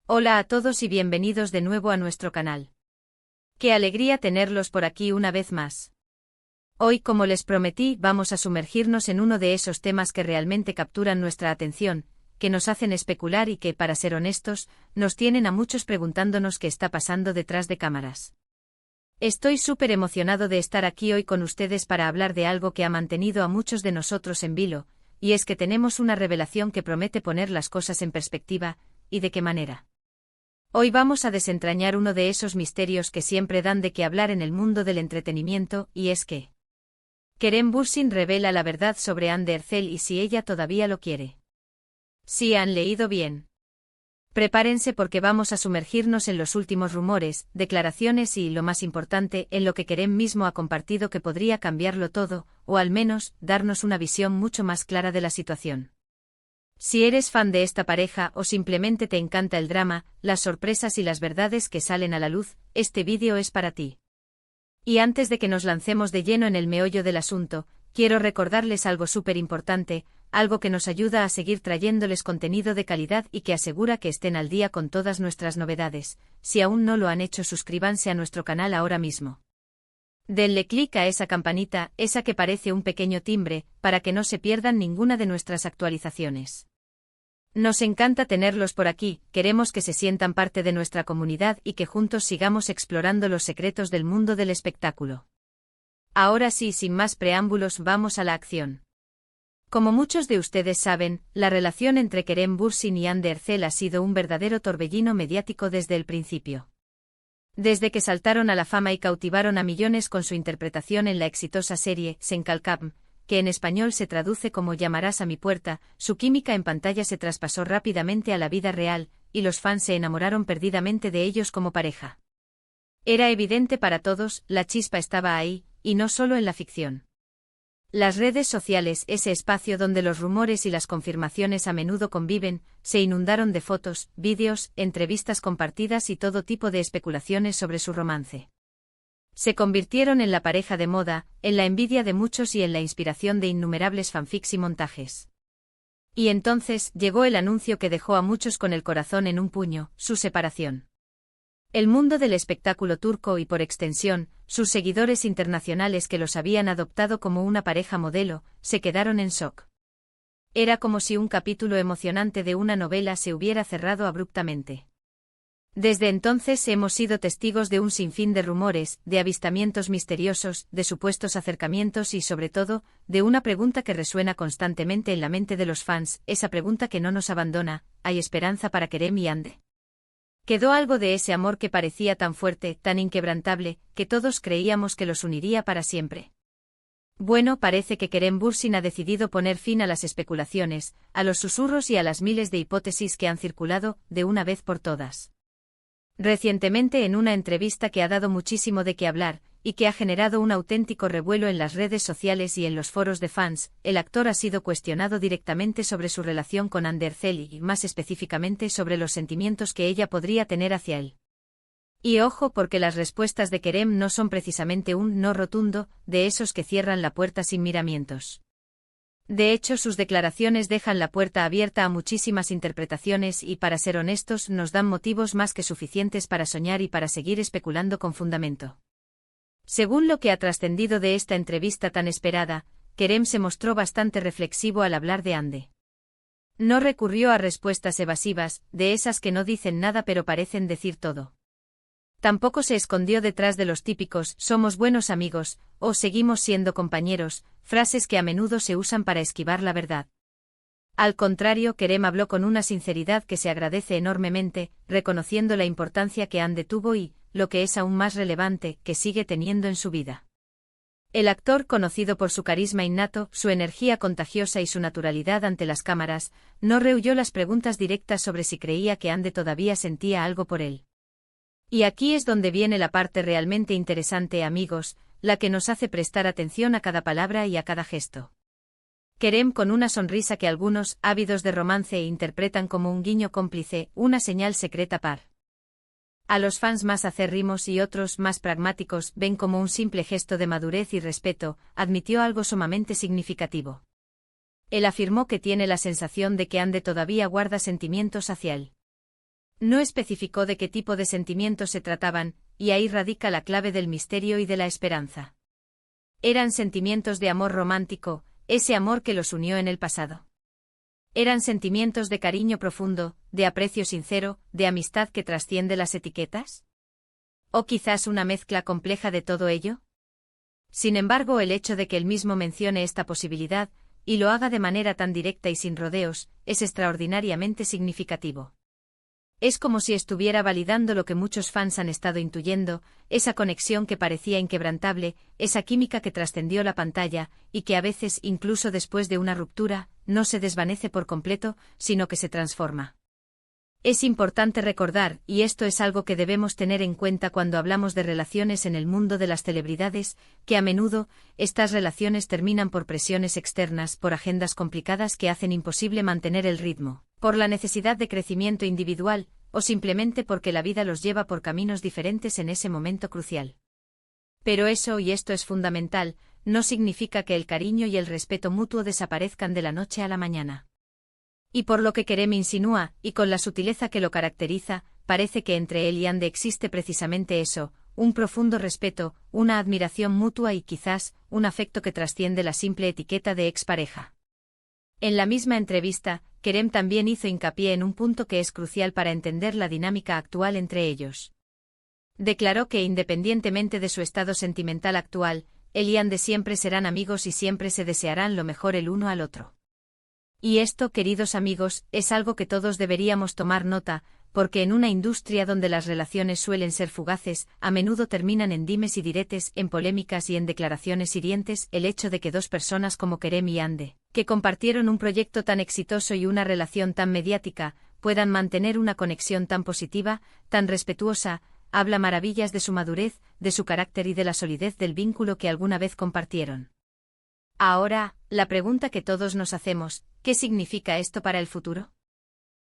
Hola a todos y bienvenidos de nuevo a nuestro canal. Qué alegría tenerlos por aquí una vez más. Hoy, como les prometí, vamos a sumergirnos en uno de esos temas que realmente capturan nuestra atención, que nos hacen especular y que, para ser honestos, nos tienen a muchos preguntándonos qué está pasando detrás de cámaras. Estoy súper emocionado de estar aquí hoy con ustedes para hablar de algo que ha mantenido a muchos de nosotros en vilo, y es que tenemos una revelación que promete poner las cosas en perspectiva, ¿y de qué manera? Hoy vamos a desentrañar uno de esos misterios que siempre dan de qué hablar en el mundo del entretenimiento, y es que Kerem Bürsin revela la verdad sobre Hande Erçel y si ella todavía lo quiere. Si han leído bien. Prepárense porque vamos a sumergirnos en los últimos rumores, declaraciones y, lo más importante, en lo que Kerem mismo ha compartido que podría cambiarlo todo, o al menos, darnos una visión mucho más clara de la situación. Si eres fan de esta pareja o simplemente te encanta el drama, las sorpresas y las verdades que salen a la luz, este vídeo es para ti. Y antes de que nos lancemos de lleno en el meollo del asunto, quiero recordarles algo súper importante, algo que nos ayuda a seguir trayéndoles contenido de calidad y que asegura que estén al día con todas nuestras novedades. Si aún no lo han hecho, suscríbanse a nuestro canal ahora mismo. Denle clic a esa campanita, esa que parece un pequeño timbre, para que no se pierdan ninguna de nuestras actualizaciones. Nos encanta tenerlos por aquí, queremos que se sientan parte de nuestra comunidad y que juntos sigamos explorando los secretos del mundo del espectáculo. Ahora sí, sin más preámbulos, vamos a la acción. Como muchos de ustedes saben, la relación entre Kerem Bürsin y Hande Erçel ha sido un verdadero torbellino mediático desde el principio. Desde que saltaron a la fama y cautivaron a millones con su interpretación en la exitosa serie Sen Kalkam, que en español se traduce como Llamarás a mi puerta, su química en pantalla se traspasó rápidamente a la vida real, y los fans se enamoraron perdidamente de ellos como pareja. Era evidente para todos, la chispa estaba ahí, y no solo en la ficción. Las redes sociales, ese espacio donde los rumores y las confirmaciones a menudo conviven, se inundaron de fotos, vídeos, entrevistas compartidas y todo tipo de especulaciones sobre su romance. Se convirtieron en la pareja de moda, en la envidia de muchos y en la inspiración de innumerables fanfics y montajes. Y entonces llegó el anuncio que dejó a muchos con el corazón en un puño: su separación. El mundo del espectáculo turco y, por extensión, sus seguidores internacionales que los habían adoptado como una pareja modelo, se quedaron en shock. Era como si un capítulo emocionante de una novela se hubiera cerrado abruptamente. Desde entonces hemos sido testigos de un sinfín de rumores, de avistamientos misteriosos, de supuestos acercamientos y, sobre todo, de una pregunta que resuena constantemente en la mente de los fans, esa pregunta que no nos abandona: ¿hay esperanza para Kerem y Hande? ¿Quedó algo de ese amor que parecía tan fuerte, tan inquebrantable, que todos creíamos que los uniría para siempre? Bueno, parece que Kerem Bürsin ha decidido poner fin a las especulaciones, a los susurros y a las miles de hipótesis que han circulado, de una vez por todas. Recientemente, en una entrevista que ha dado muchísimo de qué hablar, y que ha generado un auténtico revuelo en las redes sociales y en los foros de fans, el actor ha sido cuestionado directamente sobre su relación con Hande Erçel y, más específicamente, sobre los sentimientos que ella podría tener hacia él. Y ojo, porque las respuestas de Kerem no son precisamente un no rotundo, de esos que cierran la puerta sin miramientos. De hecho, sus declaraciones dejan la puerta abierta a muchísimas interpretaciones y, para ser honestos, nos dan motivos más que suficientes para soñar y para seguir especulando con fundamento. Según lo que ha trascendido de esta entrevista tan esperada, Kerem se mostró bastante reflexivo al hablar de Hande. No recurrió a respuestas evasivas, de esas que no dicen nada pero parecen decir todo. Tampoco se escondió detrás de los típicos «somos buenos amigos» o «seguimos siendo compañeros», frases que a menudo se usan para esquivar la verdad. Al contrario, Kerem habló con una sinceridad que se agradece enormemente, reconociendo la importancia que Hande tuvo y, lo que es aún más relevante, que sigue teniendo en su vida. El actor, conocido por su carisma innato, su energía contagiosa y su naturalidad ante las cámaras, no rehuyó las preguntas directas sobre si creía que Hande todavía sentía algo por él. Y aquí es donde viene la parte realmente interesante, amigos, la que nos hace prestar atención a cada palabra y a cada gesto. Kerem, con una sonrisa que algunos, ávidos de romance, interpretan como un guiño cómplice, una señal secreta par. A los fans más acérrimos y otros más pragmáticos ven como un simple gesto de madurez y respeto, admitió algo sumamente significativo. Él afirmó que tiene la sensación de que Hande todavía guarda sentimientos hacia él. No especificó de qué tipo de sentimientos se trataban, y ahí radica la clave del misterio y de la esperanza. Eran sentimientos de amor romántico, ese amor que los unió en el pasado. Eran sentimientos de cariño profundo, de aprecio sincero, de amistad que trasciende las etiquetas. ¿O quizás una mezcla compleja de todo ello? Sin embargo, el hecho de que él mismo mencione esta posibilidad, y lo haga de manera tan directa y sin rodeos, es extraordinariamente significativo. Es como si estuviera validando lo que muchos fans han estado intuyendo, esa conexión que parecía inquebrantable, esa química que trascendió la pantalla, y que a veces, incluso después de una ruptura, no se desvanece por completo, sino que se transforma. Es importante recordar, y esto es algo que debemos tener en cuenta cuando hablamos de relaciones en el mundo de las celebridades, que a menudo, estas relaciones terminan por presiones externas, por agendas complicadas que hacen imposible mantener el ritmo, por la necesidad de crecimiento individual, o simplemente porque la vida los lleva por caminos diferentes en ese momento crucial. Pero eso, y esto es fundamental, no significa que el cariño y el respeto mutuo desaparezcan de la noche a la mañana. Y por lo que Kerem insinúa, y con la sutileza que lo caracteriza, parece que entre él y Ande existe precisamente eso, un profundo respeto, una admiración mutua y quizás, un afecto que trasciende la simple etiqueta de expareja. En la misma entrevista, Kerem también hizo hincapié en un punto que es crucial para entender la dinámica actual entre ellos. Declaró que independientemente de su estado sentimental actual, él y Ande siempre serán amigos y siempre se desearán lo mejor el uno al otro. Y esto, queridos amigos, es algo que todos deberíamos tomar nota, porque en una industria donde las relaciones suelen ser fugaces, a menudo terminan en dimes y diretes, en polémicas y en declaraciones hirientes, el hecho de que dos personas como Kerem y Ande, que compartieron un proyecto tan exitoso y una relación tan mediática, puedan mantener una conexión tan positiva, tan respetuosa, habla maravillas de su madurez, de su carácter y de la solidez del vínculo que alguna vez compartieron. Ahora, la pregunta que todos nos hacemos, ¿qué significa esto para el futuro?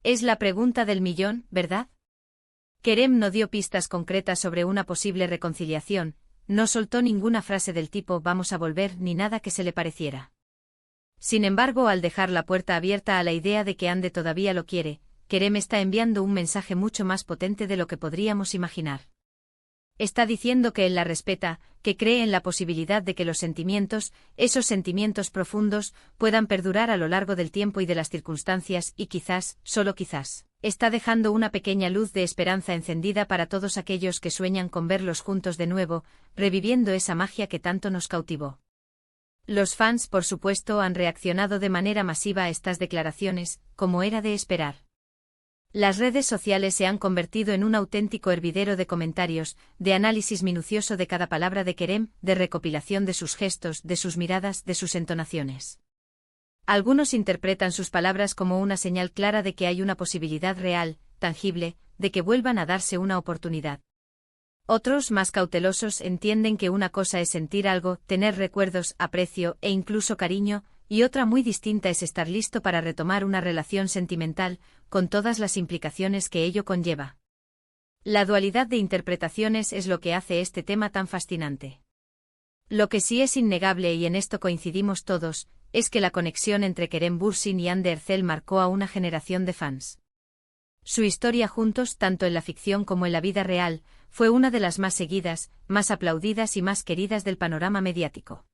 Es la pregunta del millón, ¿verdad? Kerem no dio pistas concretas sobre una posible reconciliación, no soltó ninguna frase del tipo vamos a volver ni nada que se le pareciera. Sin embargo, al dejar la puerta abierta a la idea de que Ande todavía lo quiere, Kerem está enviando un mensaje mucho más potente de lo que podríamos imaginar. Está diciendo que él la respeta, que cree en la posibilidad de que los sentimientos, esos sentimientos profundos, puedan perdurar a lo largo del tiempo y de las circunstancias y quizás, solo quizás, está dejando una pequeña luz de esperanza encendida para todos aquellos que sueñan con verlos juntos de nuevo, reviviendo esa magia que tanto nos cautivó. Los fans, por supuesto, han reaccionado de manera masiva a estas declaraciones, como era de esperar. Las redes sociales se han convertido en un auténtico hervidero de comentarios, de análisis minucioso de cada palabra de Kerem, de recopilación de sus gestos, de sus miradas, de sus entonaciones. Algunos interpretan sus palabras como una señal clara de que hay una posibilidad real, tangible, de que vuelvan a darse una oportunidad. Otros, más cautelosos, entienden que una cosa es sentir algo, tener recuerdos, aprecio e incluso cariño, y otra muy distinta es estar listo para retomar una relación sentimental, con todas las implicaciones que ello conlleva. La dualidad de interpretaciones es lo que hace este tema tan fascinante. Lo que sí es innegable, y en esto coincidimos todos, es que la conexión entre Kerem Bürsin y Hande Erçel marcó a una generación de fans. Su historia juntos, tanto en la ficción como en la vida real, fue una de las más seguidas, más aplaudidas y más queridas del panorama mediático.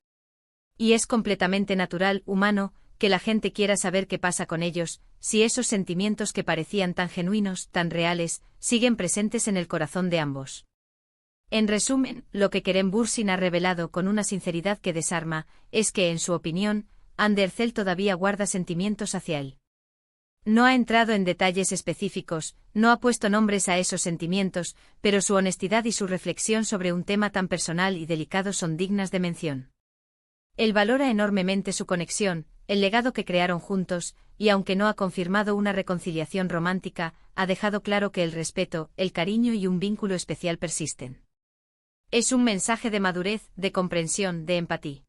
Y es completamente natural, humano, que la gente quiera saber qué pasa con ellos, si esos sentimientos que parecían tan genuinos, tan reales, siguen presentes en el corazón de ambos. En resumen, lo que Kerem Bürsin ha revelado con una sinceridad que desarma, es que, en su opinión, Hande Erçel todavía guarda sentimientos hacia él. No ha entrado en detalles específicos, no ha puesto nombres a esos sentimientos, pero su honestidad y su reflexión sobre un tema tan personal y delicado son dignas de mención. Él valora enormemente su conexión, el legado que crearon juntos, y aunque no ha confirmado una reconciliación romántica, ha dejado claro que el respeto, el cariño y un vínculo especial persisten. Es un mensaje de madurez, de comprensión, de empatía.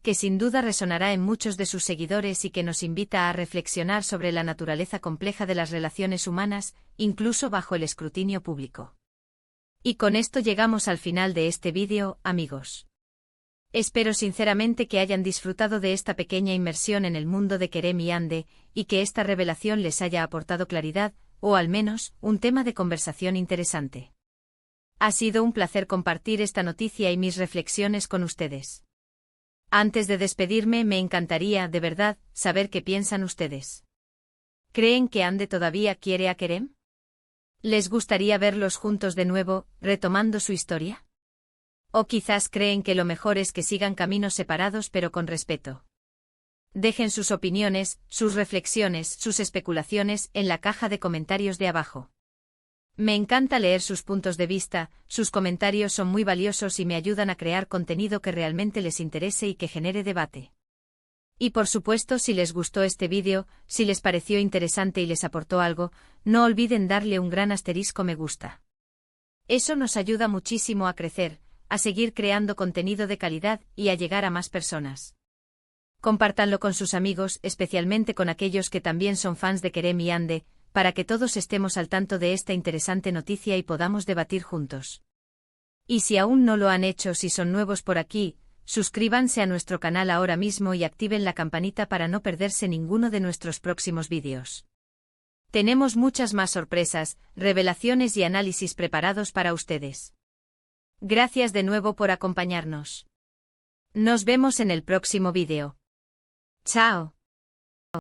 Que sin duda resonará en muchos de sus seguidores y que nos invita a reflexionar sobre la naturaleza compleja de las relaciones humanas, incluso bajo el escrutinio público. Y con esto llegamos al final de este vídeo, amigos. Espero sinceramente que hayan disfrutado de esta pequeña inmersión en el mundo de Kerem y Hande, y que esta revelación les haya aportado claridad, o al menos, un tema de conversación interesante. Ha sido un placer compartir esta noticia y mis reflexiones con ustedes. Antes de despedirme, me encantaría, de verdad, saber qué piensan ustedes. ¿Creen que Ande todavía quiere a Kerem? ¿Les gustaría verlos juntos de nuevo, retomando su historia? ¿O quizás creen que lo mejor es que sigan caminos separados pero con respeto? Dejen sus opiniones, sus reflexiones, sus especulaciones en la caja de comentarios de abajo. Me encanta leer sus puntos de vista, sus comentarios son muy valiosos y me ayudan a crear contenido que realmente les interese y que genere debate. Y por supuesto, si les gustó este vídeo, si les pareció interesante y les aportó algo, no olviden darle un gran asterisco me gusta. Eso nos ayuda muchísimo a crecer, a seguir creando contenido de calidad y a llegar a más personas. Compártanlo con sus amigos, especialmente con aquellos que también son fans de Kerem y Ande, para que todos estemos al tanto de esta interesante noticia y podamos debatir juntos. Y si aún no lo han hecho, si son nuevos por aquí, suscríbanse a nuestro canal ahora mismo y activen la campanita para no perderse ninguno de nuestros próximos vídeos. Tenemos muchas más sorpresas, revelaciones y análisis preparados para ustedes. Gracias de nuevo por acompañarnos. Nos vemos en el próximo vídeo. Chao.